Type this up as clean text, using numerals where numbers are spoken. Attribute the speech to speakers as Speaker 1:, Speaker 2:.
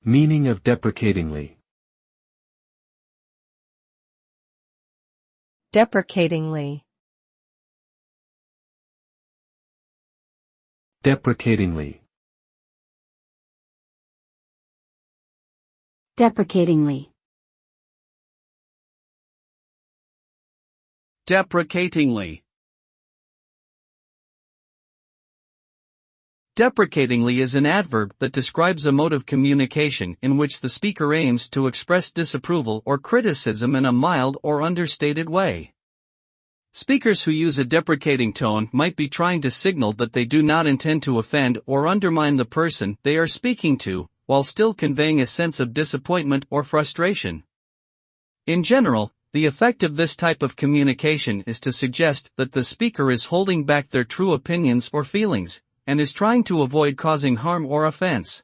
Speaker 1: Meaning of deprecatingly.
Speaker 2: Deprecatingly.
Speaker 1: Deprecatingly.
Speaker 3: Deprecatingly.
Speaker 4: Deprecatingly. Deprecatingly is an adverb that describes a mode of communication in which the speaker aims to express disapproval or criticism in a mild or understated way. Speakers who use a deprecating tone might be trying to signal that they do not intend to offend or undermine the person they are speaking to, while still conveying a sense of disappointment or frustration. In general, the effect of this type of communication is to suggest that the speaker is holding back their true opinions or feelings, and is trying to avoid causing harm or offense.